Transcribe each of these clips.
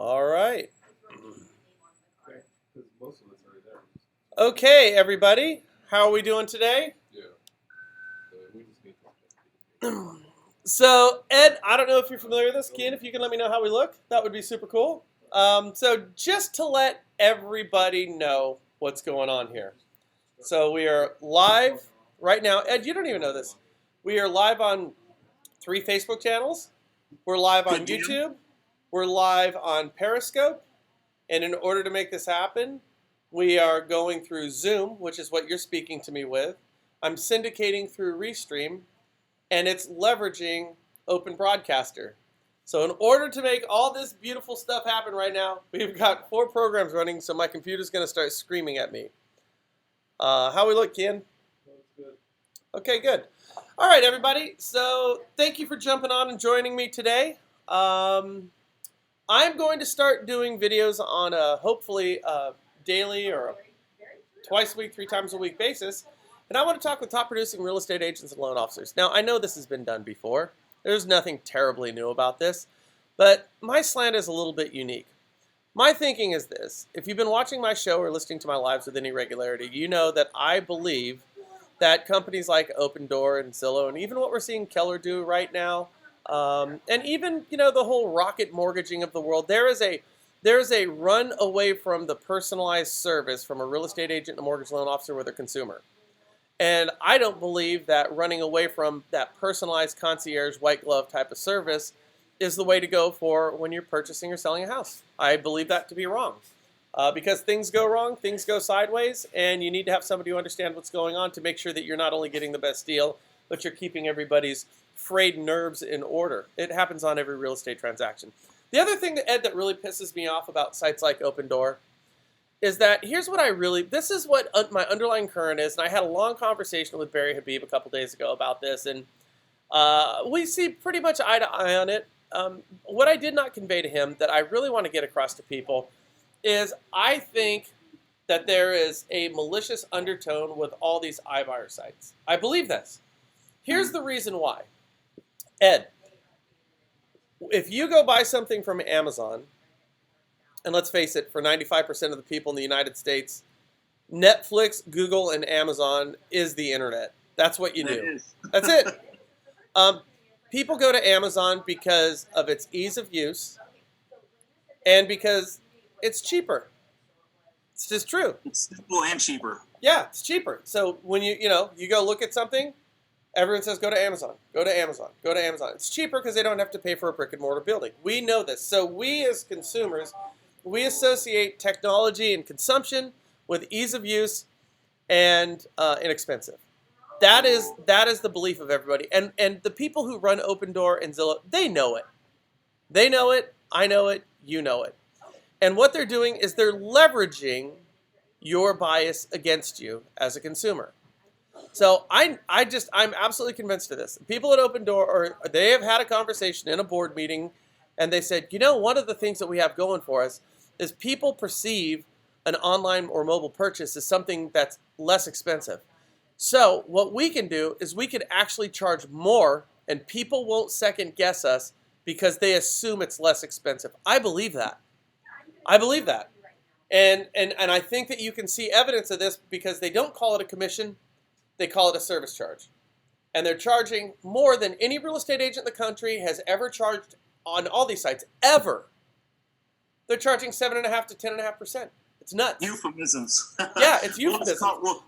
All right. Okay, everybody. How are we doing today? So, Ed, I don't know if you're familiar with this. Ken, if you can let me know how we look, that would be super cool. So, just to let everybody know what's going on here. So, we are live right now. Ed, you don't even know this. We are live on 3 Facebook channels. We're live on YouTube. We're live on Periscope. And in order to make this happen, we are going through Zoom, which is what you're speaking to me with. I'm syndicating through Restream, and it's leveraging Open Broadcaster. So in order to make all this beautiful stuff happen right now, we've got 4 programs running, so my computer's going to start screaming at me. How we look, Ken? Good. Okay, good. All right, everybody. So thank you for jumping on and joining me today. I'm going to start doing videos on a hopefully daily or twice a week, 3 times a week basis. And I want to talk with top producing real estate agents and loan officers. Now, I know this has been done before. There's nothing terribly new about this. But my slant is a little bit unique. My thinking is this. If you've been watching my show or listening to my lives with any regularity, you know that I believe that companies like Opendoor and Zillow, and even what we're seeing Keller do right now, and even, you know, the whole rocket mortgaging of the world, there is a run away from the personalized service from a real estate agent and a mortgage loan officer with a consumer. And I don't believe that running away from that personalized concierge white glove type of service is the way to go for when you're purchasing or selling a house. I believe that to be wrong. Because things go wrong, things go sideways, and you need to have somebody who understands what's going on to make sure that you're not only getting the best deal, but you're keeping everybody's frayed nerves in order. It happens on every real estate transaction. The other thing, Ed, that really pisses me off about sites like Opendoor is that this is what my underlying current is, and I had a long conversation with Barry Habib a couple days ago about this, and we see pretty much eye to eye on it. What I did not convey to him that I really want to get across to people is I think that there is a malicious undertone with all these iBuyer sites. I believe this. Here's the reason why. Ed, if you go buy something from Amazon, and let's face it, for 95% of the people in the United States, Netflix, Google, and Amazon is the internet. That's what you do. That's it. People go to Amazon because of its ease of use and because it's cheaper. It's just true. It's simple and cheaper. Yeah, it's cheaper. So when you go look at something, everyone says go to Amazon, go to Amazon, go to Amazon. It's cheaper because they don't have to pay for a brick and mortar building. We know this. So we as consumers, we associate technology and consumption with ease of use and inexpensive. That is the belief of everybody. And the people who run Opendoor and Zillow, they know it. They know it. I know it. You know it. And what they're doing is they're leveraging your bias against you as a consumer. So I'm absolutely convinced of this. People at Opendoor, they have had a conversation in a board meeting, and they said, you know, one of the things that we have going for us is people perceive an online or mobile purchase as something that's less expensive. So what we can do is we can actually charge more, and people won't second guess us because they assume it's less expensive. I believe that. I believe that. And I think that you can see evidence of this because they don't call it a commission, they call it a service charge. And they're charging more than any real estate agent in the country has ever charged on all these sites, ever. They're charging 7.5% to 10.5%. It's nuts. Euphemisms. Yeah, it's euphemisms.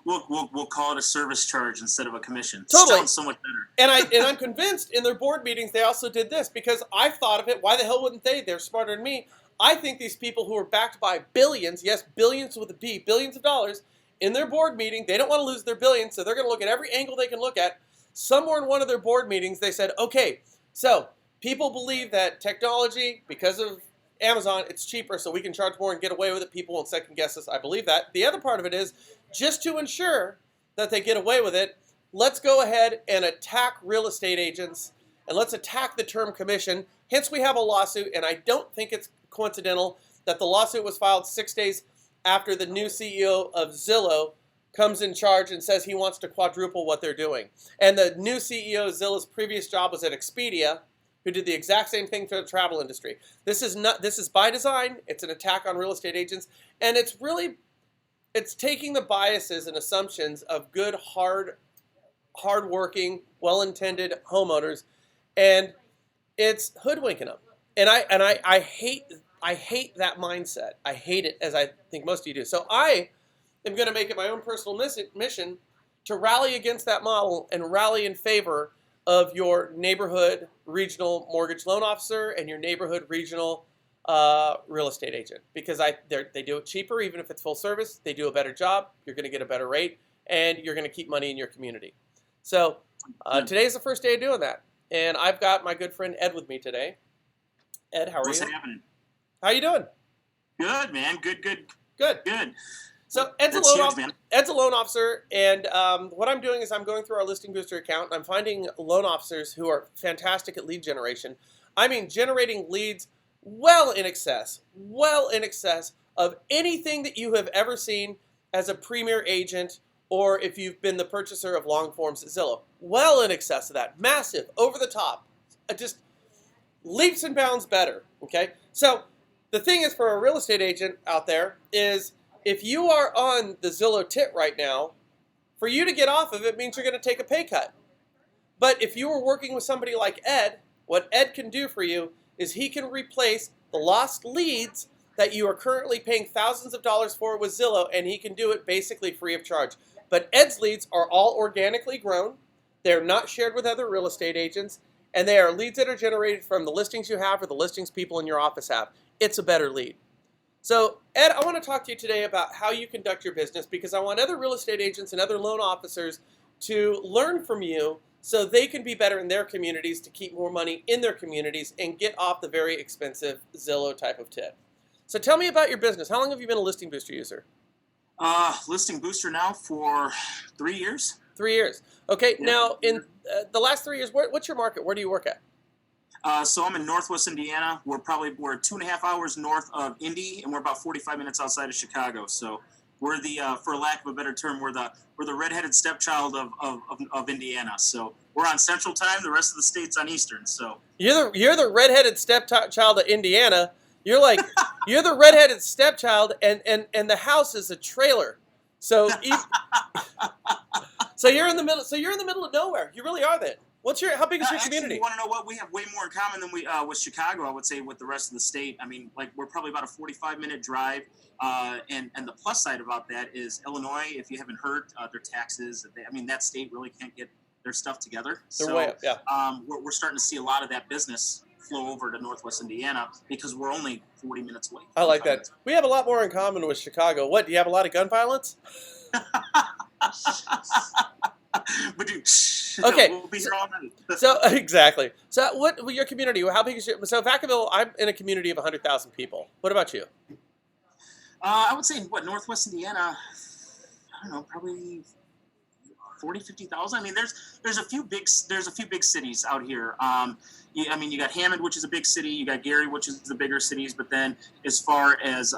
We'll call it a service charge instead of a commission. Totally. Sounds so much better. And I'm convinced in their board meetings they also did this because I've thought of it. Why the hell wouldn't they? They're smarter than me. I think these people who are backed by billions, yes, billions with a B, billions of dollars, in their board meeting, they don't want to lose their billions, so they're going to look at every angle they can look at. Somewhere in one of their board meetings, they said, okay, so people believe that technology, because of Amazon, it's cheaper, so we can charge more and get away with it. People won't second guess us. I believe that. The other part of it is, just to ensure that they get away with it, let's go ahead and attack real estate agents, and let's attack the term commission. Hence, we have a lawsuit, and I don't think it's coincidental that the lawsuit was filed 6 days after the new CEO of Zillow comes in charge and says he wants to quadruple what they're doing. And the new CEO of Zillow's previous job was at Expedia, who did the exact same thing for the travel industry. This is by design. It's an attack on real estate agents, and it's taking the biases and assumptions of good, hard-working, well-intended homeowners, and it's hoodwinking them. And I hate that mindset. I hate it, as I think most of you do. So I am going to make it my own personal mission to rally against that model and rally in favor of your neighborhood regional mortgage loan officer and your neighborhood regional real estate agent, because they do it cheaper. Even if it's full service, they do a better job. You're going to get a better rate, and you're going to keep money in your community. So today's the first day of doing that, and I've got my good friend Ed with me today. Ed, how are you? What's happening? How you doing? Good, man. Good. So Ed's a loan officer, and what I'm doing is I'm going through our Listing Booster account, and I'm finding loan officers who are fantastic at lead generation. I mean, generating leads well in excess of anything that you have ever seen as a premier agent, or if you've been the purchaser of long forms at Zillow. Well in excess of that. Massive, over the top, just leaps and bounds better, okay? So the thing is, for a real estate agent out there, is if you are on the Zillow tit right now, for you to get off of it means you're going to take a pay cut. But if you were working with somebody like Ed, what Ed can do for you is he can replace the lost leads that you are currently paying thousands of dollars for with Zillow, and he can do it basically free of charge. But Ed's leads are all organically grown. They're not shared with other real estate agents, and they are leads that are generated from the listings you have or the listings people in your office have. It's a better lead. So, Ed, I want to talk to you today about how you conduct your business, because I want other real estate agents and other loan officers to learn from you so they can be better in their communities, to keep more money in their communities and get off the very expensive Zillow type of tip. So tell me about your business. How long have you been a Listing Booster user? Listing Booster now for 3 years. 3 years. Okay, Yeah. Now in the last 3 years, what's your market? Where do you work at? So I'm in Northwest Indiana. We're 2.5 hours north of Indy, and we're about 45 minutes outside of Chicago. So we're for lack of a better term, we're the redheaded stepchild of Indiana. So we're on Central Time. The rest of the state's on Eastern. So You're the redheaded stepchild of Indiana. You're like you're the redheaded stepchild, and the house is a trailer. So so you're in the middle. So you're in the middle of nowhere. You really are that. How big is your community? Actually, you want to know what? We have way more in common than we with Chicago, I would say, with the rest of the state. I mean, like, we're probably about a 45-minute drive. And the plus side about that is Illinois, if you haven't heard, their taxes. That state really can't get their stuff together. They're way up, yeah. We're starting to see a lot of that business flow over to Northwest Indiana because we're only 40 minutes away. I like that. We have a lot more in common with Chicago. What, do you have a lot of gun violence? But dude, okay. We'll be here all night. So exactly. So what your community? How big is your? So Vacaville, I'm in a community of 100,000 people. What about you? I would say Northwest Indiana. I don't know, probably 40, 50,000. I mean, there's a few big cities out here. You got Hammond, which is a big city. You got Gary, which is the bigger cities. But then, as far as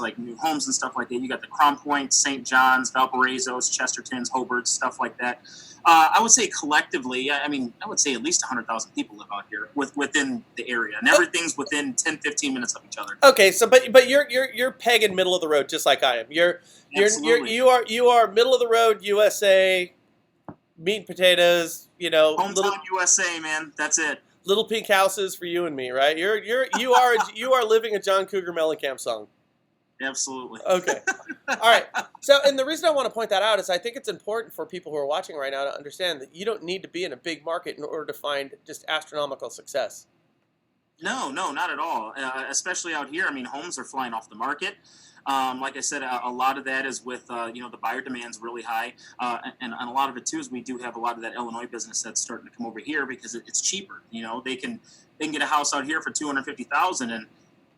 like new homes and stuff like that, you got the Crown Point, St. John's, Valparaiso's, Chesterton's, Hobart's, stuff like that. I would say collectively, I would say at least 100,000 people live out here within the area, and everything's within 10, 15 minutes of each other. Okay, so but you're pegging middle of the road, just like I am. You are middle of the road USA, meat and potatoes. Hometown USA, man. That's it. Little pink houses for you and me, right? You are living a John Cougar Mellencamp song. Absolutely. Okay. All right. So, and the reason I want to point that out is I think it's important for people who are watching right now to understand that you don't need to be in a big market in order to find just astronomical success. No, not at all. Especially out here. I mean, homes are flying off the market. Like I said, a lot of that is with, the buyer demand's really high. And a lot of it, too, is we do have a lot of that Illinois business that's starting to come over here because it's cheaper. They can get a house out here for $250,000 and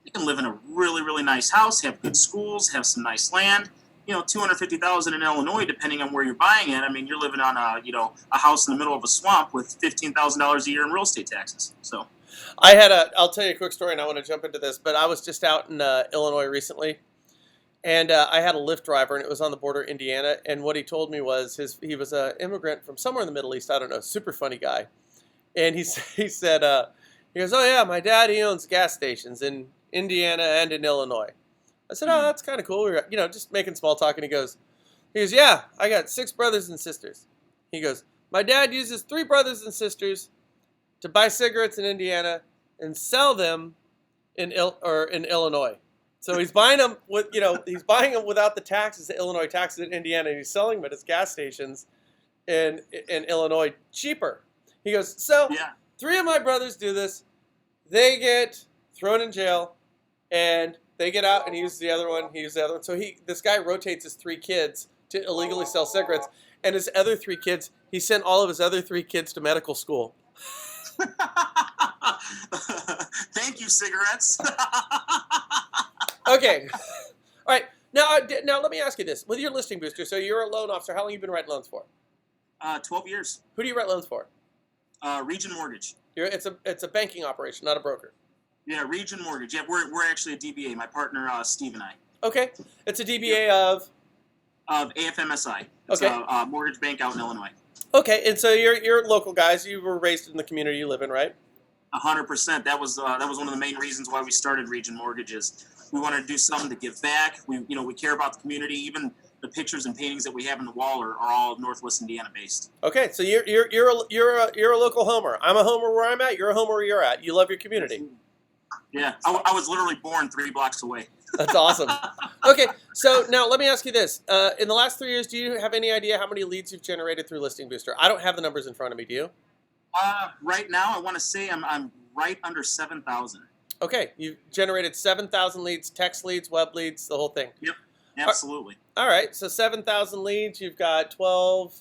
they can live in a really, really nice house, have good schools, have some nice land. $250,000 in Illinois, depending on where you're buying it. I mean, you're living on a house in the middle of a swamp with $15,000 a year in real estate taxes. So I'll tell you a quick story, and I want to jump into this, but I was just out in Illinois recently, and I had a Lyft driver, and it was on the border of Indiana, and what he told me was he was an immigrant from somewhere in the Middle East, I don't know, super funny guy, And he said, he goes, "Oh yeah, my dad, he owns gas stations in Indiana and in Illinois." I said, "Oh, Mhm. that's kind of cool." We were, just making small talk, and he goes, "Yeah, I got 6 brothers and sisters." He goes, "My dad uses 3 brothers and sisters to buy cigarettes in Indiana and sell them in Illinois. So he's buying them he's buying them without the taxes, the Illinois taxes in Indiana, and he's selling them at his gas stations in Illinois cheaper." He goes, "So Yeah. 3 of my brothers do this. They get thrown in jail, and they get out, and he uses the other one. He uses the other one. So this guy rotates his 3 kids to illegally sell cigarettes, and his other 3 kids, he sent all of his other 3 kids to medical school." Thank you, cigarettes. Okay, all right. Now let me ask you this: with your listing booster, so you're a loan officer. How long have you been writing loans for? 12 years. Who do you write loans for? Region Mortgage. It's a banking operation, not a broker. Yeah, Region Mortgage. Yeah, we're actually a DBA. My partner Steve and I. Okay, it's a DBA of AFMSI. It's Okay. a mortgage bank out in Illinois. Okay, and so you're local guys. You were raised in the community you live in, right? 100%. That was one of the main reasons why we started Region Mortgages. We wanted to do something to give back. We care about the community. Even the pictures and paintings that we have on the wall are all Northwest Indiana based. Okay, so you're a local homer. I'm a homer where I'm at. You're a homer where you're at. You love your community. Yeah, I was literally born 3 blocks away. That's awesome. Okay, so now let me ask you this: in the last 3 years, do you have any idea how many leads you've generated through Listing Booster? I don't have the numbers in front of me. Do you? Right now, I want to say I'm right under 7,000. Okay, you've generated 7,000 leads, text leads, web leads, the whole thing. Yep, absolutely. All right, so 7,000 leads. You've got 12.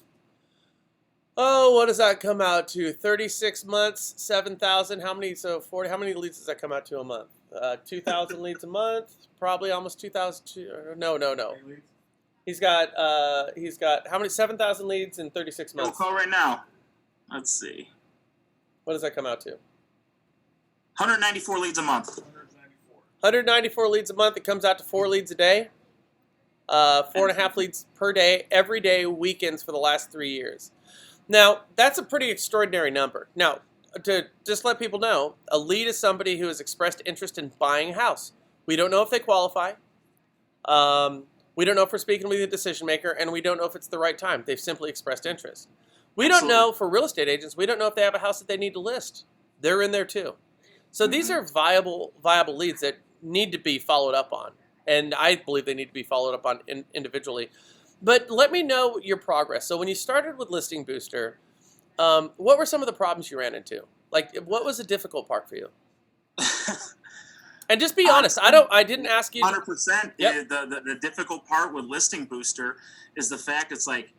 Oh, what does that come out to? 36 months, 7,000. How many? So 40. How many leads does that come out to a month? 2,000 leads a month. Probably almost 2,000. No. He's got how many? 7,000 leads in 36 We'll months. call right now. Let's see. What does that come out to? 194 leads a month. 194 leads a month. It comes out to 4 leads a day. 4.5 leads per day, every day, weekends for the last 3 years. Now, that's a pretty extraordinary number. Now, to just let people know, a lead is somebody who has expressed interest in buying a house. We don't know if they qualify. We don't know if we're speaking with a decision maker, and we don't know if it's the right time. They've simply expressed interest. We don't know, for real estate agents, we don't know if they have a house that they need to list. They're in there too. So these are viable leads that need to be followed up on. And I believe they need to be followed up on individually. But let me know your progress. So when you started with Listing Booster, what were some of the problems you ran into? Like, what was the difficult part for you? And just be honest. I didn't ask you. 100%. Yep. The difficult part with Listing Booster is the fact it's like,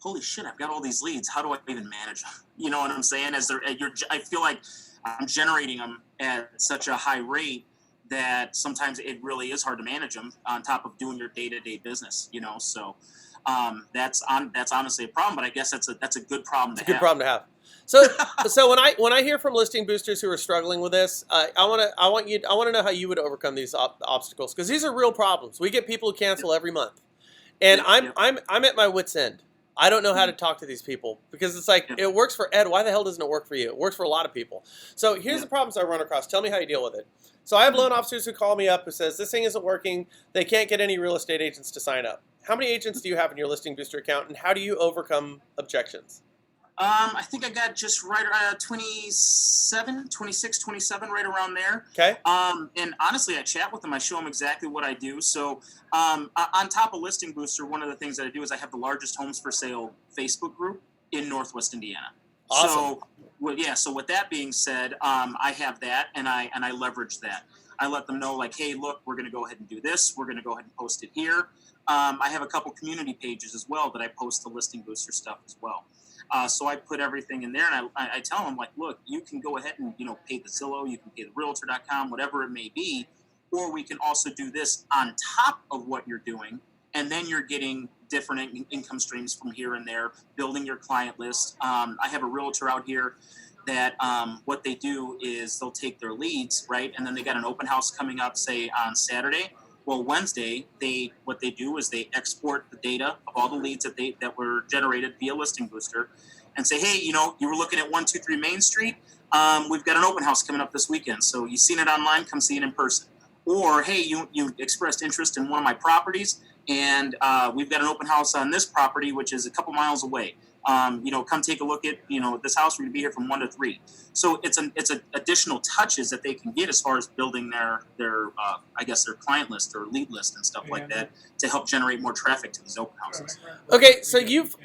holy shit, I've got all these leads. How do I even manage them? You know what I'm saying? I feel like I'm generating them at such a high rate that sometimes it really is hard to manage them on top of doing your day-to-day business, So that's honestly a problem, but I guess that's a good problem to have. Good problem to have. So when I hear from listing boosters who are struggling with this, I want to know how you would overcome these obstacles, because these are real problems. We get people who cancel every month, and I'm at my wit's end. I don't know how to talk to these people, because it's like, it works for Ed. Why the hell doesn't it work for you? It works for a lot of people. So here's the problems I run across. Tell me how you deal with it. So I have loan officers who call me up who says this thing isn't working. They can't get any real estate agents to sign up. How many agents do you have in your listing booster account, and how do you overcome objections? I think I got just right around 26, 27, right around there. Okay. And honestly, I chat with them. I show them exactly what I do. So on top of Listing Booster, one of the things that I do is I have the largest homes for sale Facebook group in Northwest Indiana. Awesome. So with that being said, I have that, and I leverage that. I let them know, like, hey, look, we're going to go ahead and do this. We're going to go ahead and post it here. I have a couple community pages as well that I post the Listing Booster stuff as well. So I put everything in there, and I tell them, like, look, you can go ahead and, pay the Zillow, you can pay the Realtor.com, whatever it may be, or we can also do this on top of what you're doing, and then you're getting different income streams from here and there, building your client list. I have a Realtor out here that what they do is they'll take their leads, right, and then they got an open house coming up, say, on Saturday. Well, Wednesday, what they do is they export the data of all the leads that were generated via Listing Booster, and say, hey, you were looking at 123 Main Street. We've got an open house coming up this weekend. So you've seen it online, come see it in person. Or, hey, you expressed interest in one of my properties, and we've got an open house on this property, which is a couple miles away. Come take a look at, this house. We're going to be here from 1 to 3. So it's additional touches that they can get as far as building their client list or lead list and stuff like that to help generate more traffic to these open houses. Okay, so you've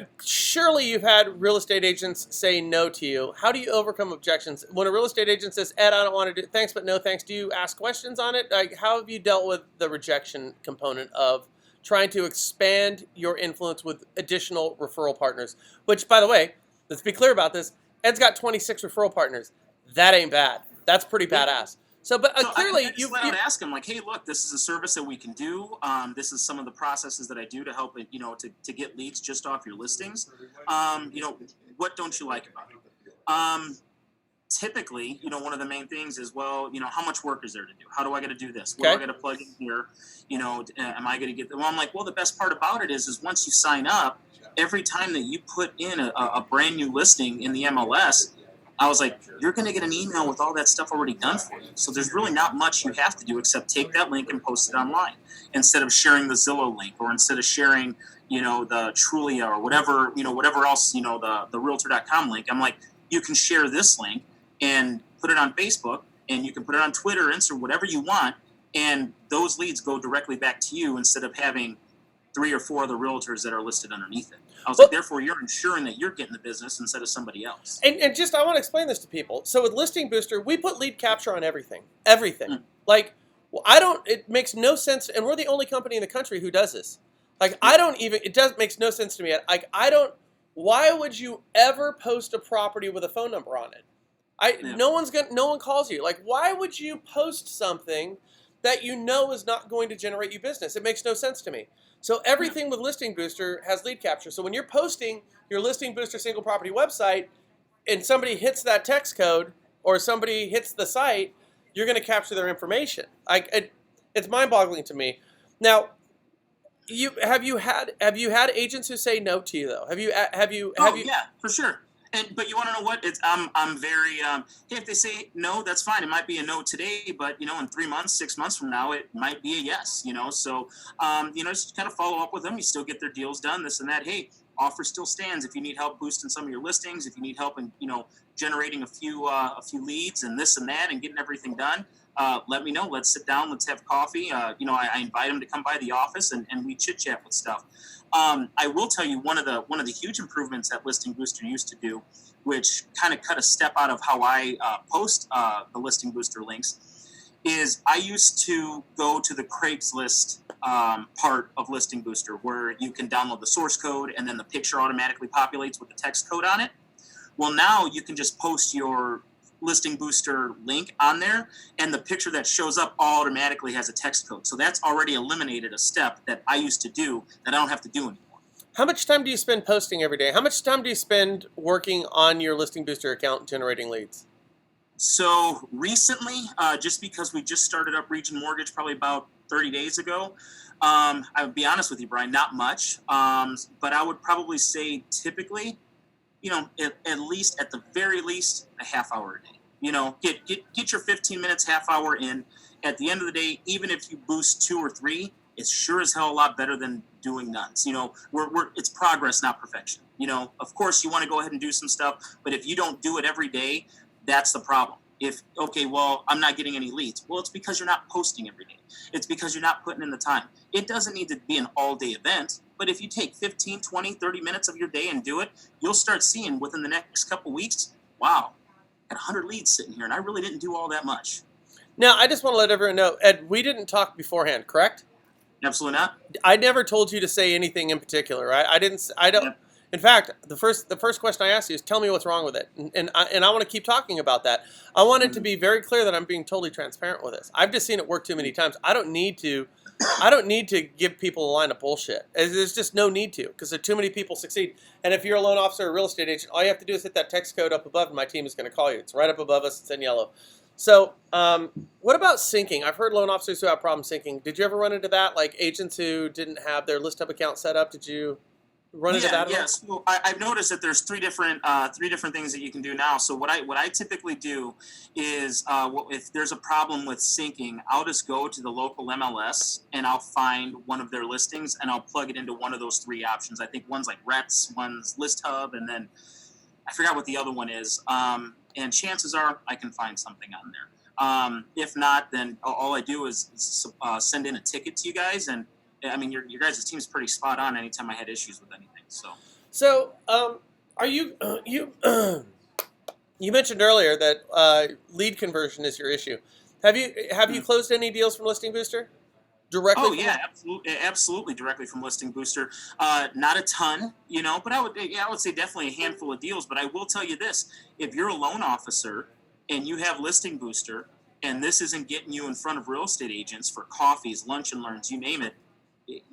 had real estate agents say no to you. How do you overcome objections when a real estate agent says, "Ed, I don't want to do thanks, but no thanks"? Do you ask questions on it? Like, how have you dealt with the rejection component of trying to expand your influence with additional referral partners? Which, by the way, let's be clear about this. Ed's got 26 referral partners. That ain't bad. That's pretty badass. So, but clearly, you would ask them like, "Hey, look, this is a service that we can do. This is some of the processes that I do to help it, to get leads just off your listings. What don't you like about it?" Typically, one of the main things is, well, how much work is there to do? How do I got to do this? What do I got to plug in here? Am I going to get the, well, I'm like, well, the best part about it is once you sign up, every time that you put in a brand new listing in the MLS, I was like, you're going to get an email with all that stuff already done for you. So there's really not much you have to do except take that link and post it online instead of sharing the Zillow link or instead of sharing, the Trulia or whatever else, the Realtor.com link. I'm like, you can share this link and put it on Facebook, and you can put it on Twitter, Instagram, whatever you want, and those leads go directly back to you instead of having 3 or 4 other realtors that are listed underneath it. I was like, therefore, you're ensuring that you're getting the business instead of somebody else. And just, I want to explain this to people. So with Listing Booster, we put lead capture on everything. Everything. Like, it makes no sense, and we're the only company in the country who does this. Like, makes no sense to me. Like, why would you ever post a property with a phone number on it? No one calls you. Like, why would you post something that is not going to generate you business? It makes no sense to me. So everything with Listing Booster has lead capture. So when you're posting your Listing Booster single property website and somebody hits that text code or somebody hits the site, you're going to capture their information. It's mind-boggling to me. Now, have you had agents who say no to you though? Yeah, for sure. But you want to know what? I'm very hey, if they say no, that's fine. It might be a no today, but in 3 months, 6 months from now, it might be a yes. So just kind of follow up with them. You still get their deals done, this and that. Hey, offer still stands if you need help boosting some of your listings. If you need help in generating a few leads and this and that and getting everything done. Let me know. Let's sit down. Let's have coffee. I invite them to come by the office and we chit chat with stuff. I will tell you one of the huge improvements that Listing Booster used to do, which kind of cut a step out of how I post the Listing Booster links, is I used to go to the Craigslist part of Listing Booster where you can download the source code and then the picture automatically populates with the text code on it. Well, now you can just post your Listing Booster link on there, and the picture that shows up automatically has a text code. So that's already eliminated a step that I used to do that I don't have to do anymore. How much time do you spend posting every day? How much time do you spend working on your Listing Booster account generating leads? So recently, just because we just started up Region Mortgage probably about 30 days ago, I would be honest with you, Brian, not much. But I would probably say typically, at the very least, a half hour a day. Get your 15 minutes, half hour in. At the end of the day, even if you boost 2 or 3, it's sure as hell a lot better than doing none. It's progress, not perfection. Of course, you want to go ahead and do some stuff, but if you don't do it every day, that's the problem. I'm not getting any leads. Well, it's because you're not posting every day. It's because you're not putting in the time. It doesn't need to be an all-day event, but if you take 15, 20, 30 minutes of your day and do it, you'll start seeing within the next couple weeks, wow, I had 100 leads sitting here, and I really didn't do all that much. Now, I just want to let everyone know, Ed, we didn't talk beforehand, correct? Absolutely not. I never told you to say anything in particular, right? I don't. Yeah. In fact, the first question I asked you is, tell me what's wrong with it, and I want to keep talking about that. I want it to be very clear that I'm being totally transparent with this. I've just seen it work too many times. I don't need to give people a line of bullshit. There's just no need to, because there are too many people succeed. And if you're a loan officer or a real estate agent, all you have to do is hit that text code up above, and my team is going to call you. It's right up above us. It's in yellow. So what about syncing? I've heard loan officers who have problems syncing. Did you ever run into that? Like agents who didn't have their list hub account set up? Did you? run into Yeah, that at yeah. all? So I've noticed that there's three different things that you can do now. So what I typically do is if there's a problem with syncing, I'll just go to the local MLS and I'll find one of their listings and I'll plug it into one of those three options. I think one's like Rets, one's List Hub, and then I forgot what the other one is. And chances are I can find something on there. If not, then all I do is send in a ticket to you guys, and I mean your guys' team is pretty spot on. Anytime I had issues with anything, so. So, are you you you mentioned earlier that lead conversion is your issue. Have you closed any deals from Listing Booster directly? Oh yeah, absolutely directly from Listing Booster. Not a ton, but I would say definitely a handful of deals. But I will tell you this: if you're a loan officer and you have Listing Booster, and this isn't getting you in front of real estate agents for coffees, lunch and learns, you name it,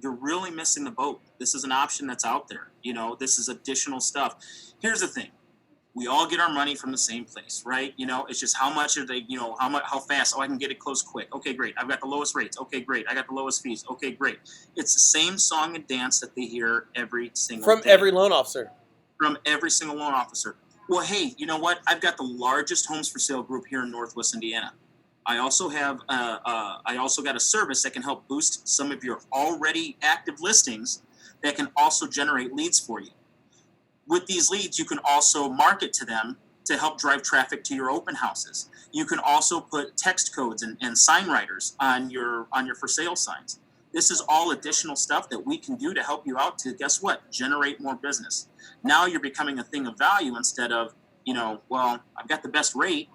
you're really missing the boat. This is an option that's out there. This is additional stuff. Here's the thing: we all get our money from the same place, right? It's just how much are they, how fast? Oh, I can get it closed quick. Okay, great. I've got the lowest rates. Okay, great. I got the lowest fees. Okay, great. It's the same song and dance that they hear every single From day. every loan officer. From every single loan officer. Well, hey, you know what? I've got the largest homes for sale group here in Northwest Indiana. I also have, I also got a service that can help boost some of your already active listings that can also generate leads for you. With these leads, you can also market to them to help drive traffic to your open houses. You can also put text codes and sign writers on your for sale signs. This is all additional stuff that we can do to help you out to, guess what, generate more business. Now you're becoming a thing of value instead of, well, I've got the best rate,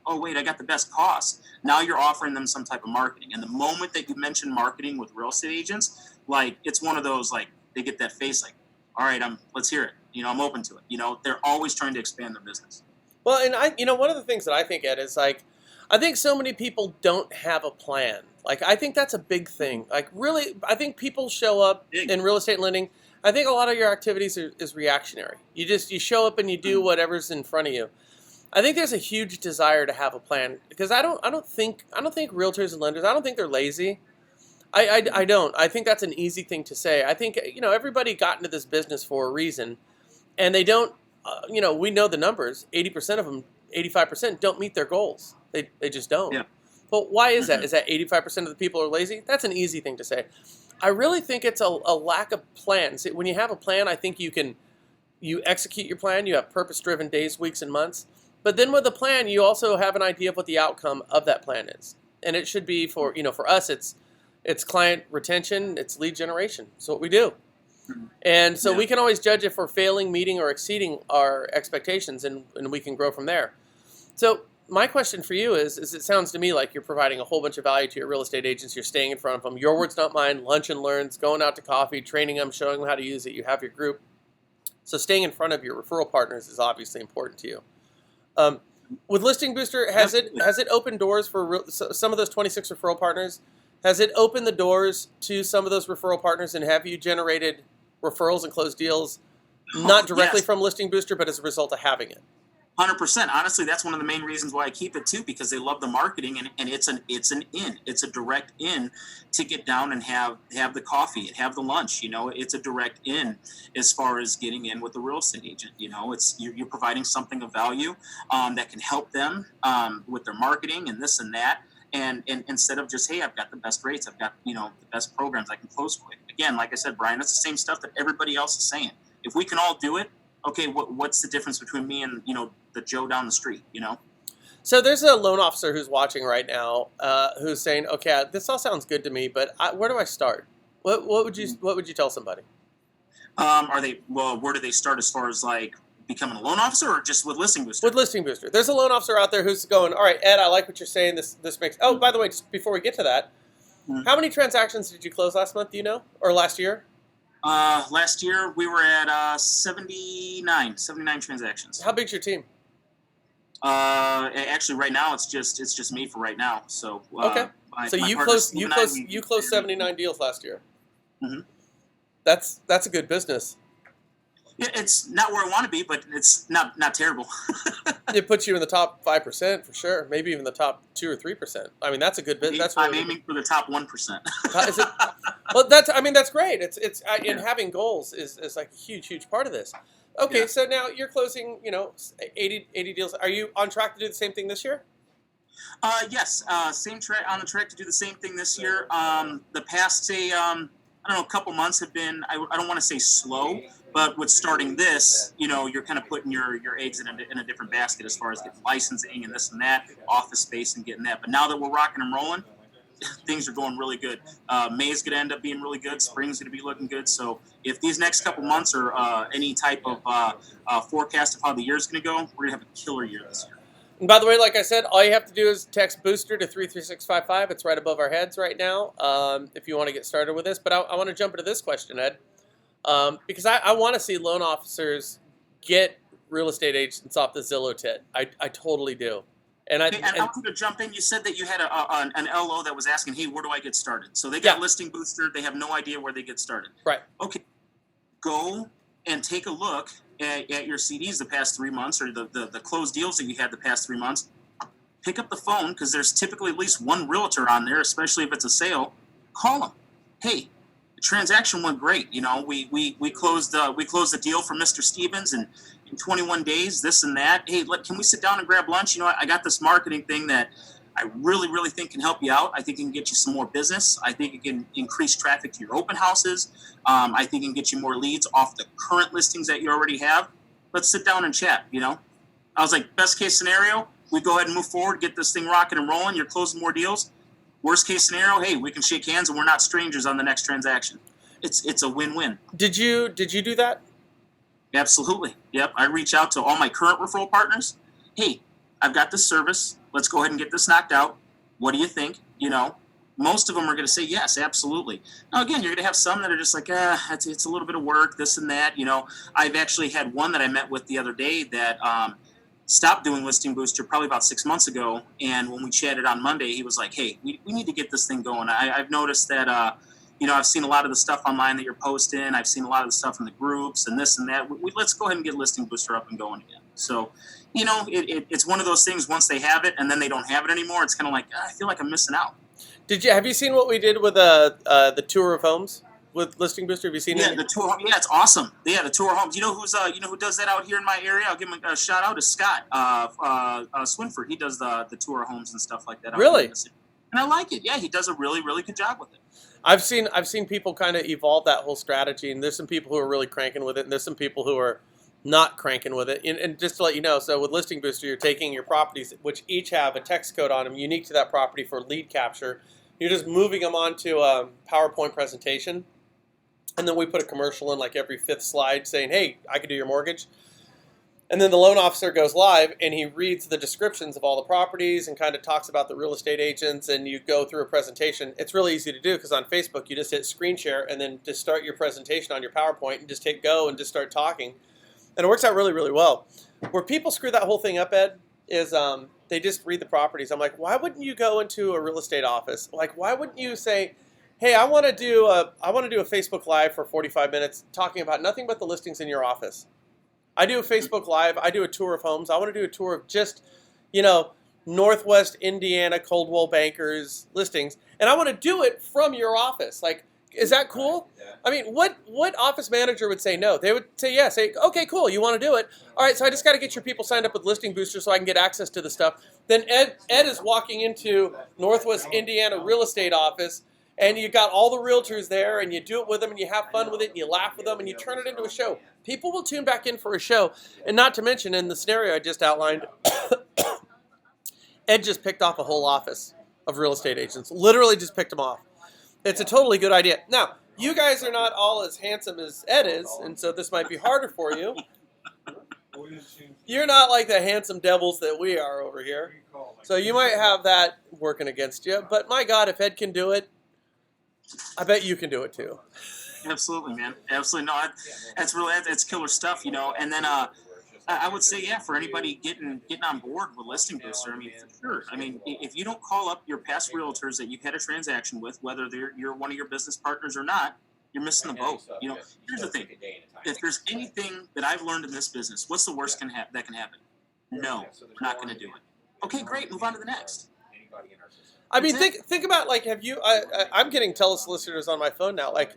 oh wait, I got the best cost. Now you're offering them some type of marketing. And the moment that you mention marketing with real estate agents, like it's one of those, like they get that face like, all right, let's hear it. I'm open to it. They're always trying to expand their business. Well, and one of the things that I think, Ed, is like, I think so many people don't have a plan. Like, I think that's a big thing. Like, really, I think people show up in real estate lending. I think a lot of your activities is reactionary. You show up and you do whatever's in front of you. I think there's a huge desire to have a plan because I don't think realtors and lenders, I don't think they're lazy. I don't. I think that's an easy thing to say. I think everybody got into this business for a reason. And they don't, we know the numbers. 80% of them, 85% don't meet their goals. They just don't. Yeah. But why is that? Is that 85% of the people are lazy? That's an easy thing to say. I really think it's a lack of plan. See, when you have a plan, I think you execute your plan. You have purpose-driven days, weeks, and months. But then with a plan, you also have an idea of what the outcome of that plan is. And it should be for us, it's client retention, it's lead generation. It's what we do. And so we can always judge if we're failing, meeting, or exceeding our expectations, and we can grow from there. So my question for you is it sounds to me like you're providing a whole bunch of value to your real estate agents. You're staying in front of them. Your words, not mine. Lunch and learns, going out to coffee, training them, showing them how to use it. You have your group. So staying in front of your referral partners is obviously important to you. With Listing Booster, has it opened doors for some of those 26 referral partners? Has it opened the doors to some of those referral partners, and have you generated referrals and closed deals, not directly from Listing Booster, but as a result of having it? 100%. Honestly, that's one of the main reasons why I keep it too, because they love the marketing, and it's a direct in to get down and have the coffee, have the lunch. It's a direct in as far as getting in with the real estate agent. It's you're providing something of value that can help them with their marketing and this and that. And instead of just, hey, I've got the best rates, I've got the best programs, I can close quick. Again, like I said, Brian, that's the same stuff that everybody else is saying. If we can all do it, okay, what's the difference between me and the Joe down the street? So there's a loan officer who's watching right now who's saying, okay, this all sounds good to me, but where do I start? What would you tell somebody? Where do they start as far as like becoming a loan officer, or just with Listing Booster? With Listing Booster. There's a loan officer out there who's going, all right, Ed, I like what you're saying. This makes... Oh, by the way, just before we get to that, how many transactions did you close last month, do you know? Or last year? Last year we were at 79 transactions. How big's your team? Actually, right now it's just me for right now. So okay. So you closed 79 deals last year. Mm-hmm. That's a good business. Yeah, it's not where I want to be, but it's not terrible. It puts you in the top 5% for sure, maybe even the top 2 or 3%. I mean, that's a good bit. That's a I'm really good bit. aiming for the top 1%. Is it? Well, I mean, that's great. And having goals is like a huge part of this. Okay, Yeah. so now you're closing, 80 deals. Are you on track to do the same thing this year? Yes, same track on the track to do the same thing this year. The past, say, I don't know, a couple months have been, I don't want to say slow, but with starting this, you're kind of putting your eggs in a different basket as far as getting licensing and this and that, office space and getting that. But now that we're rocking and rolling, things are going really good. May's going to end up being really good. Spring's going to be looking good. So if these next couple months are any type of forecast of how the year's going to go, we're going to have a killer year this year. And by the way, like I said, all you have to do is text Booster to 33655. It's right above our heads right now if you want to get started with this. But I want to jump into this question, Ed, because I want to see loan officers get real estate agents off the Zillow tit. I totally do. And Hey, and I'm going to jump in. You said that you had an LO that was asking, hey, where do I get started? So they got Listing Booster. They have no idea where they get started. Right. Okay. Go and take a look at your CDs the past 3 months, or the closed deals that you had the past 3 months. Pick up the phone, because there's typically at least one realtor on there, especially if it's a sale. Call them. Hey, the transaction went great. We closed the deal for Mr. Stevens in 21 days, this and that. Hey, can we sit down and grab lunch? I got this marketing thing that I really, really think can help you out. I think it can get you some more business. I think it can increase traffic to your open houses. I think it can get you more leads off the current listings that you already have. Let's sit down and chat. I was like, best case scenario, we go ahead and move forward, get this thing rocking and rolling. You're closing more deals. Worst case scenario, hey, we can shake hands and we're not strangers on the next transaction. It's a win-win. Did you do that? Absolutely. Yep. I reach out to all my current referral partners. Hey, I've got this service. Let's go ahead and get this knocked out. What do you think? Most of them are going to say yes, absolutely. Now, again, you're going to have some that are just like, it's a little bit of work, this and that. I've actually had one that I met with the other day that stopped doing Listing Booster probably about 6 months ago. And when we chatted on Monday, he was like, hey, we need to get this thing going. I've noticed that, I've seen a lot of the stuff online that you're posting. I've seen a lot of the stuff in the groups and this and that. Let's go ahead and get Listing Booster up and going again. So, it's one of those things. Once they have it and then they don't have it anymore, it's kind of like, I feel like I'm missing out. Have you seen what we did with the tour of homes with Listing Booster? Have you seen it? Yeah, the tour. Yeah, it's awesome. Yeah, the tour of homes. Who does that out here in my area? I'll give him a shout out to Scott Swinford. He does the tour of homes and stuff like that. Really? And I like it. Yeah, he does a really, really good job with it. I've seen people kind of evolve that whole strategy, and there's some people who are really cranking with it, and there's some people who are not cranking with it. And just to let you know, so with Listing Booster, you're taking your properties, which each have a text code on them unique to that property for lead capture. You're just moving them onto a PowerPoint presentation, and then we put a commercial in like every 5th slide saying, hey, I could do your mortgage. And then the loan officer goes live and he reads the descriptions of all the properties and kind of talks about the real estate agents, and you go through a presentation. It's really easy to do because on Facebook you just hit screen share and then just start your presentation on your PowerPoint and just hit go and just start talking. And it works out really, really well. Where people screw that whole thing up, Ed, is they just read the properties. I'm like, why wouldn't you go into a real estate office? Like, why wouldn't you say, hey, I want to do a Facebook Live for 45 minutes talking about nothing but the listings in your office. I do a Facebook Live. I do a tour of homes. I want to do a tour of just, Northwest Indiana Coldwell Bankers listings, and I want to do it from your office. Like, is that cool? I mean, what office manager would say no? They would say yes. Say, okay, cool, you want to do it. All right, so I just got to get your people signed up with Listing Booster so I can get access to the stuff. Then Ed is walking into Northwest Indiana real estate office, and you got all the realtors there, and you do it with them, and you have fun with it, and you laugh with them, and you turn it into a show. People will tune back in for a show. And not to mention, in the scenario I just outlined, Ed just picked off a whole office of real estate agents. Literally just picked them off. It's a totally good idea. Now, you guys are not all as handsome as Ed is, and so this might be harder for you. You're not like the handsome devils that we are over here. So you might have that working against you. But my God, if Ed can do it, I bet you can do it too. Absolutely, man. Absolutely. No, that's killer stuff, And then I would say, yeah, for anybody getting on board with Listing Booster, I mean, for sure. I mean, if you don't call up your past realtors that you've had a transaction with, whether you're one of your business partners or not, You're missing the boat. You know, here's the thing: if there's anything that I've learned in this business, what's the worst that can happen? No, we're not going to do it. Okay, great. Move on to the next. I mean, think about, like, have you? I'm getting telesolicitors on my phone now. Like,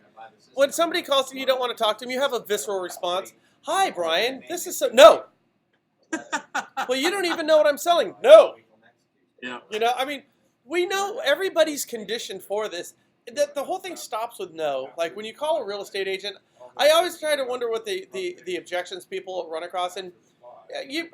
when somebody calls you, you don't want to talk to them. You have a visceral response. Hi, Brian. This is so. No. Well, you don't even know what I'm selling. No. Yeah. You know, I mean, we know everybody's conditioned for this. The whole thing stops with no. Like, when you call a real estate agent, I always try to wonder what the objections people run across. And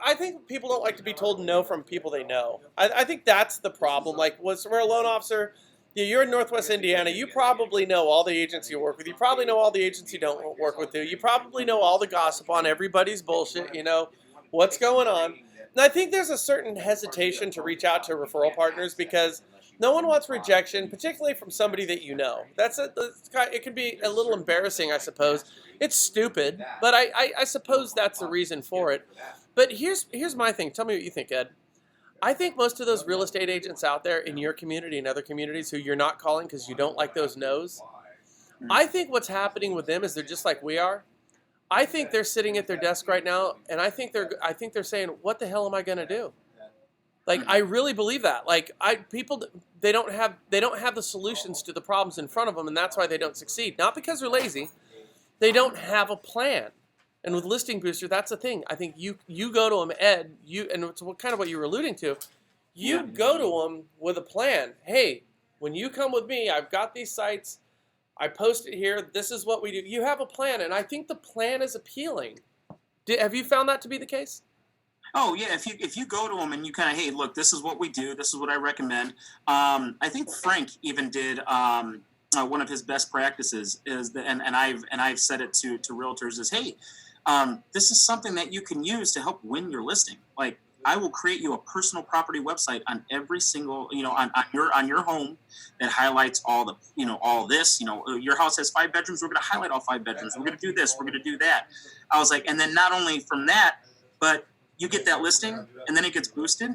I think people don't like to be told no from people they know. I think that's the problem. Like, we're a loan officer. You're in Northwest Indiana. You probably know all the agents you work with. You probably know all the agents you don't work with. You probably know all the gossip on everybody's bullshit. You know what's going on. And I think there's a certain hesitation to reach out to referral partners because no one wants rejection, particularly from somebody that you know. It can be a little embarrassing, I suppose. It's stupid, but I suppose that's the reason for it. But here's my thing. Tell me what you think, Ed. I think most of those real estate agents out there in your community and other communities who you're not calling because you don't like those no's, I think what's happening with them is they're just like we are. I think they're sitting at their desk right now, and I think they're saying, "What the hell am I going to do?" Like, I really believe that. Like, people, they don't have the solutions to the problems in front of them, and that's why they don't succeed. Not because they're lazy, they don't have a plan. And with Listing Booster, that's the thing. I think you go to them, Ed. And it's kind of what you were alluding to. You go to them with a plan. Hey, when you come with me, I've got these sites. I post it here. This is what we do. You have a plan, and I think the plan is appealing. Have you found that to be the case? Oh yeah, if you go to them and you kind of, hey, look, this is what we do. This is what I recommend. I think Frank even did one of his best practices is that, and I've said it to realtors is, hey, this is something that you can use to help win your listing. Like, I will create you a personal property website on every single, on your home that highlights all this. Your house has 5 bedrooms. We're going to highlight all 5 bedrooms. We're going to do this. We're going to do that. I was like, and then not only from that, but you get that listing and then it gets boosted.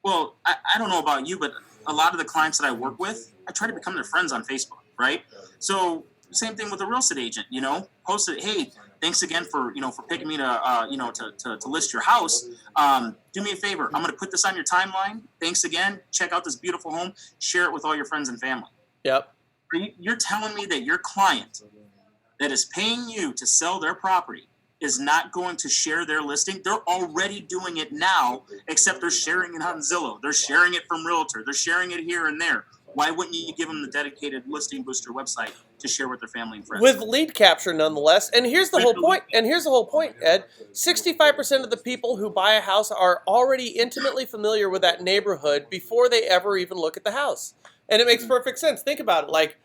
Well, I don't know about you, but a lot of the clients that I work with, I try to become their friends on Facebook, right? So same thing with a real estate agent, post it. Hey, thanks again for picking me to list your house. Do me a favor. I'm going to put this on your timeline. Thanks again. Check out this beautiful home. Share it with all your friends and family. Yep. You're telling me that your client that is paying you to sell their property is not going to share their listing? They're already doing it now, except they're sharing it on Zillow. They're sharing it from Realtor. They're sharing it here and there. Why wouldn't you give them the dedicated Listing Booster website to share with their family and friends? With lead capture, nonetheless. And here's the whole point, Ed. 65% of the people who buy a house are already intimately familiar with that neighborhood before they ever even look at the house. And it makes perfect sense. Think about it. Like,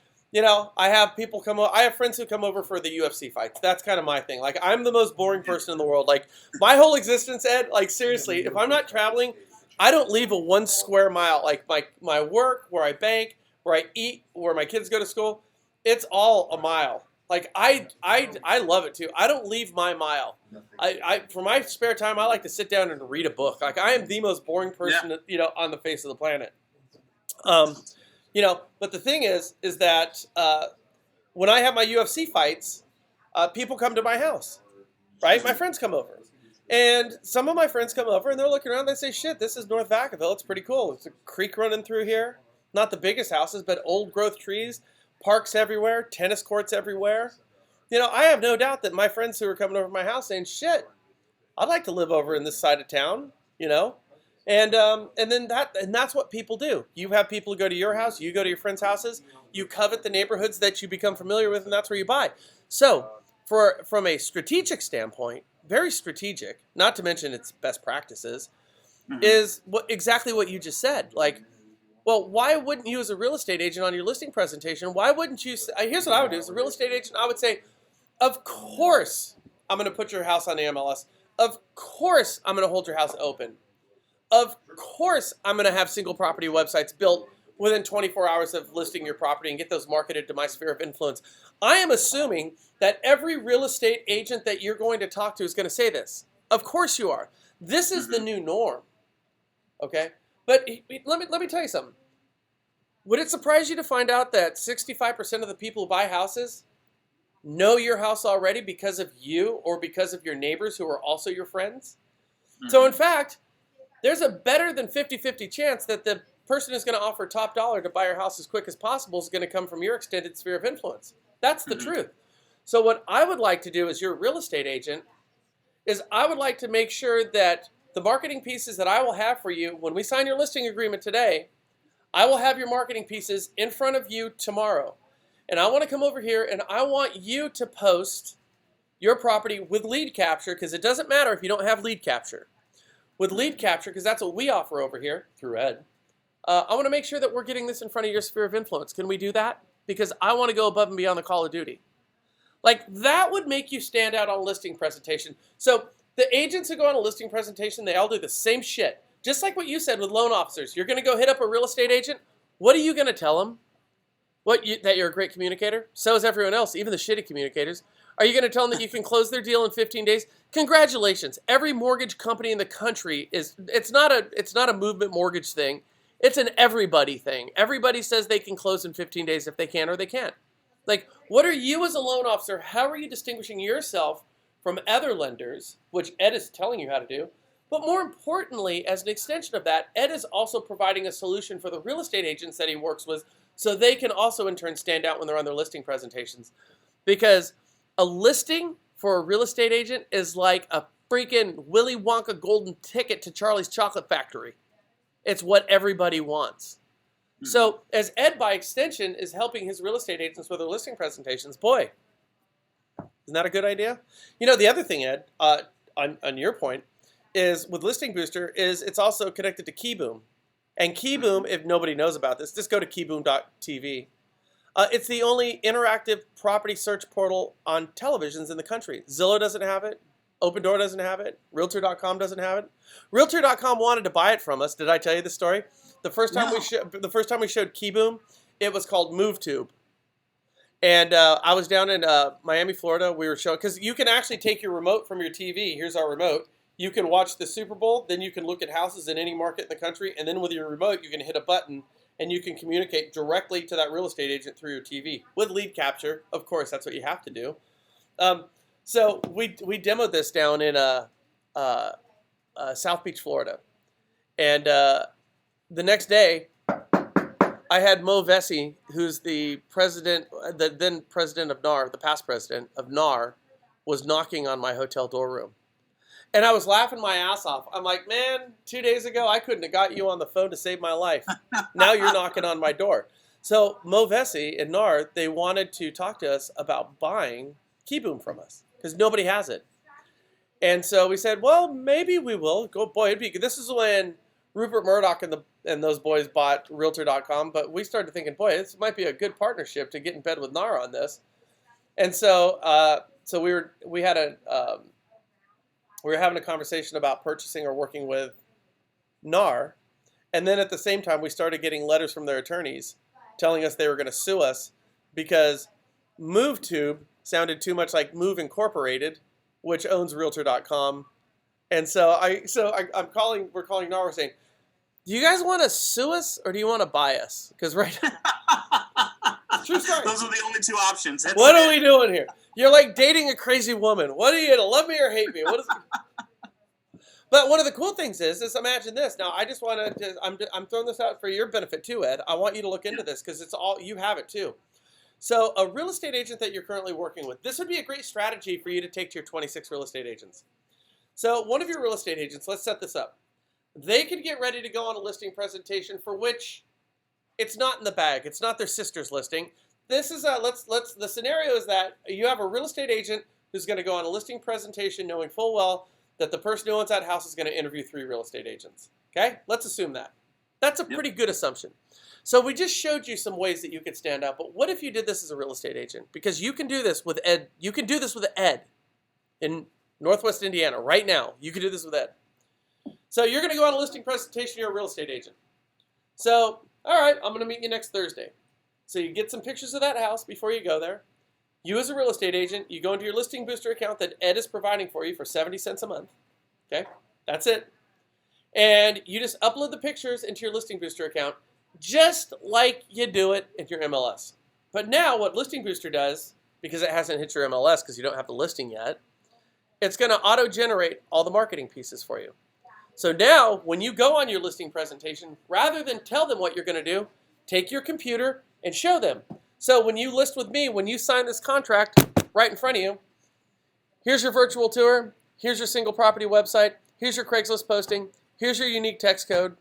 I have people come over. I have friends who come over for the UFC fights. That's kind of my thing. Like, I'm the most boring person in the world. Like, my whole existence, Ed, like, seriously, if I'm not traveling, I don't leave a 1 square mile. Like, my work, where I bank, where I eat, where my kids go to school, it's all a mile. Like, I love it, too. I don't leave my mile. For my spare time, I like to sit down and read a book. Like, I am the most boring person, on the face of the planet. But the thing is that when I have my UFC fights, people come to my house, right? My friends come over. And some of my friends come over and they're looking around and they say, shit, this is North Vacaville. It's pretty cool. It's a creek running through here. Not the biggest houses, but old growth trees, parks everywhere, tennis courts everywhere. I have no doubt that my friends who are coming over to my house saying, shit, I'd like to live over in this side of town, And that's what people do. You have people who go to your house, you go to your friends' houses, you covet the neighborhoods that you become familiar with, and that's where you buy. So, from a strategic standpoint, very strategic, not to mention its best practices, is exactly what you just said. Like, well, why wouldn't you as a real estate agent on your listing presentation, why wouldn't you say, here's what I would do as a real estate agent, I would say, of course I'm going to put your house on the MLS. Of course I'm going to hold your house open. Of course I'm going to have single property websites built within 24 hours of listing your property and get those marketed to my sphere of influence. I am assuming that every real estate agent that you're going to talk to is going to say this. Of course you are. This is the new norm. Okay? But let me tell you something. Would it surprise you to find out that 65% of the people who buy houses know your house already because of you or because of your neighbors who are also your friends. So Mm-hmm. in fact, there's a better than 50-50 chance that the person who's going to offer top dollar to buy your house as quick as possible is going to come from your extended sphere of influence. That's the Mm-hmm. truth. So what I would like to do as your real estate agent is I would like to make sure that the marketing pieces that I will have for you when we sign your listing agreement today, I will have your marketing pieces in front of you tomorrow. And I want to come over here and I want you to post your property with lead capture, because it doesn't matter if you don't have lead capture. With lead capture, because that's what we offer over here through Ed, I want to make sure that we're getting this in front of your sphere of influence. Can we do that? Because I want to go above and beyond the call of duty. Like, that would make you stand out on a listing presentation. So the agents who go on a listing presentation, they all do the same shit. Just like what you said with loan officers. You're going to go hit up a real estate agent. What are you going to tell them? That you're a great communicator? So is everyone else, even the shitty communicators. Are you going to tell them that you can close their deal in 15 days? Congratulations. Every mortgage company in the country it's not a movement mortgage thing. It's an everybody thing. Everybody says they can close in 15 days if they can or they can't. Like, what are you as a loan officer? How are you distinguishing yourself from other lenders, which Ed is telling you how to do? But more importantly, as an extension of that, Ed is also providing a solution for the real estate agents that he works with so they can also in turn stand out when they're on their listing presentations. Because a listing for a real estate agent is like a freaking Willy Wonka golden ticket to Charlie's Chocolate Factory. It's what everybody wants. Mm-hmm. So as Ed, by extension, is helping his real estate agents with their listing presentations, boy, isn't that a good idea? You know, the other thing, Ed, on your point, is with Listing Booster, is it's also connected to Keyboom. And Keyboom, if nobody knows about this, just go to keyboom.tv. It's the only interactive property search portal on televisions in the country. Zillow doesn't have it. Opendoor doesn't have it. Realtor.com doesn't have it. Realtor.com wanted to buy it from us. Did I tell you the story? The first time we showed Keyboom, it was called MoveTube. And I was down in Miami, Florida. We were showing, because you can actually take your remote from your TV. Here's our remote. You can watch the Super Bowl. Then you can look at houses in any market in the country. And then with your remote, you can hit a button and you can communicate directly to that real estate agent through your TV with lead capture. Of course, that's what you have to do. So we demoed this down in South Beach, Florida. And the next day, I had Mo Vesey, who's the then president of NAR, the past president of NAR, was knocking on my hotel door room. And I was laughing my ass off. I'm like, man, 2 days ago, I couldn't have got you on the phone to save my life. Now you're knocking on my door. So Mo Vesey and NAR, they wanted to talk to us about buying Keyboom from us because nobody has it. And so we said, well, maybe we will. Boy, it'd be good. This is when Rupert Murdoch and those boys bought Realtor.com. But we started thinking, boy, this might be a good partnership to get in bed with NAR on this. And so we were having a conversation about purchasing or working with NAR. And then at the same time, we started getting letters from their attorneys telling us they were going to sue us because MoveTube sounded too much like Move Incorporated, which owns Realtor.com. And so we're calling NAR, we're saying, do you guys want to sue us or do you want to buy us? Because right now, true story. Those are the only two options. What are we doing here? You're like dating a crazy woman. What are you to love me or hate me? What is it? But one of the cool things is imagine this. Now, I just want to, I'm throwing this out for your benefit too, Ed. I want you to look into this because it's all, you have it too. So a real estate agent that you're currently working with, this would be a great strategy for you to take to your 26 real estate agents. So one of your real estate agents, let's set this up. They could get ready to go on a listing presentation for which it's not in the bag. It's not their sister's listing. This is the scenario is that you have a real estate agent who's going to go on a listing presentation knowing full well that the person who owns that house is going to interview 3 real estate agents. Okay? Let's assume that. That's a pretty good assumption. So we just showed you some ways that you could stand out, but what if you did this as a real estate agent? Because you can do this with Ed. You can do this with Ed in Northwest Indiana right now. You can do this with Ed. So you're going to go on a listing presentation. You're a real estate agent. So, all right, I'm going to meet you next Thursday. So you get some pictures of that house before you go there. You as a real estate agent, you go into your Listing Booster account that Ed is providing for you for 70 cents a month. Okay, that's it. And you just upload the pictures into your Listing Booster account just like you do it in your MLS. But now what Listing Booster does because it hasn't hit your MLS because you don't have the listing yet. It's going to auto-generate all the marketing pieces for you. So now, when you go on your listing presentation, rather than tell them what you're going to do, take your computer and show them. So when you list with me, when you sign this contract right in front of you, here's your virtual tour, here's your single property website, here's your Craigslist posting, here's your unique text code,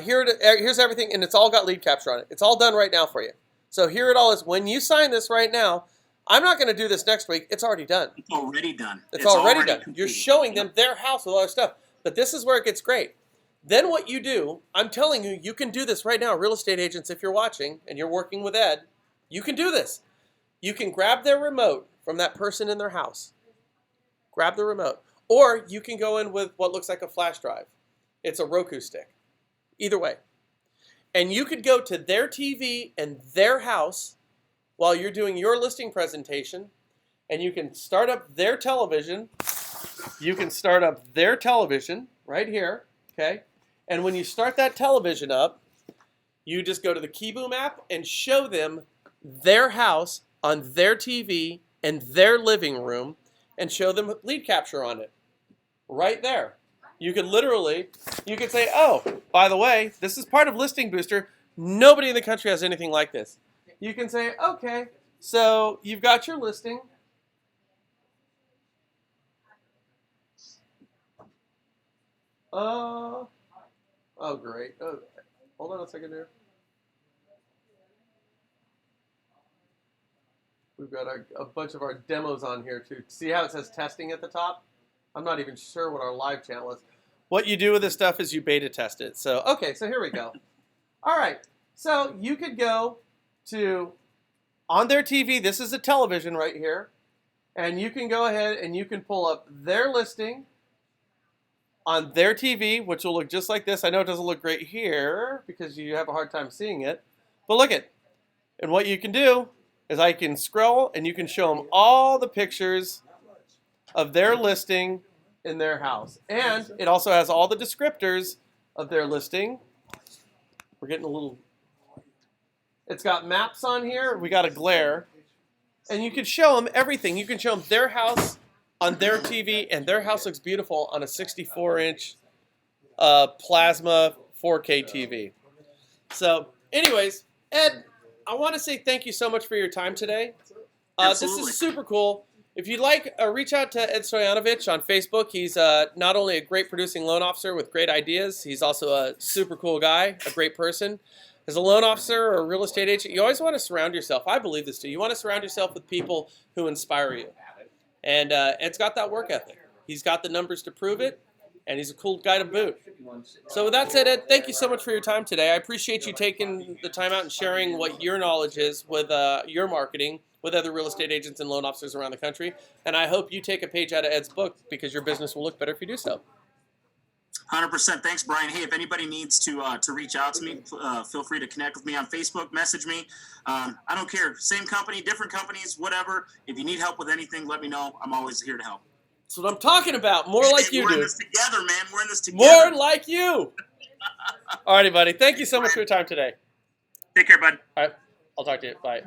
here's everything, and it's all got lead capture on it. It's all done right now for you. So here it all is. When you sign this right now, I'm not going to do this next week. It's already done. It's already done. It's already done. Completed. You're showing them their house with all their stuff. But this is where it gets great. Then what you do, I'm telling you, you can do this right now. Real estate agents, if you're watching and you're working with Ed, you can do this. You can grab their remote from that person in their house. Grab the remote. Or you can go in with what looks like a flash drive. It's a Roku stick. Either way. And you could go to their TV and their house while you're doing your listing presentation, and you can start up their television. You can start up their television right here, okay? And when you start that television up, you just go to the Keyboom app and show them their house on their TV and their living room and show them lead capture on it right there. You could literally, you could say, oh, by the way, this is part of Listing Booster. Nobody in the country has anything like this. You can say, okay, so you've got your listing. Oh, great. Oh, hold on a second here. We've got a bunch of our demos on here too. See how it says testing at the top? I'm not even sure what our live channel is. What you do with this stuff is you beta test it. So, okay, so here we go. All right, so you could go to, on their TV, this is a television right here, and you can go ahead and you can pull up their listing on their TV, which will look just like this. I know it doesn't look great here because you have a hard time seeing it, but look it. And what you can do is I can scroll and you can show them all the pictures of their listing in their house. And it also has all the descriptors of their listing. We're getting a little, it's got maps on here. We got a glare. And you can show them everything. You can show them their house on their TV, and their house looks beautiful on a 64-inch plasma 4K TV. So anyways, Ed, I want to say thank you so much for your time today. This is super cool. If you'd like, reach out to Ed Stojancevich on Facebook. He's not only a great producing loan officer with great ideas, he's also a super cool guy, a great person. As a loan officer or a real estate agent, you always want to surround yourself. I believe this too. You want to surround yourself with people who inspire you. And Ed's got that work ethic. He's got the numbers to prove it, and he's a cool guy to boot. So with that said, Ed, thank you so much for your time today. I appreciate you taking the time out and sharing what your knowledge is with your marketing with other real estate agents and loan officers around the country. And I hope you take a page out of Ed's book because your business will look better if you do so. 100%. Thanks, Brian. Hey, if anybody needs to reach out to me, feel free to connect with me on Facebook, message me. I don't care. Same company, different companies, whatever. If you need help with anything, let me know. I'm always here to help. That's what I'm talking about. More like you, dude. We're in this together, man. We're in this together. More like you. All righty, buddy. Thank you so much for your time today. Take care, bud. All right. I'll talk to you. Bye.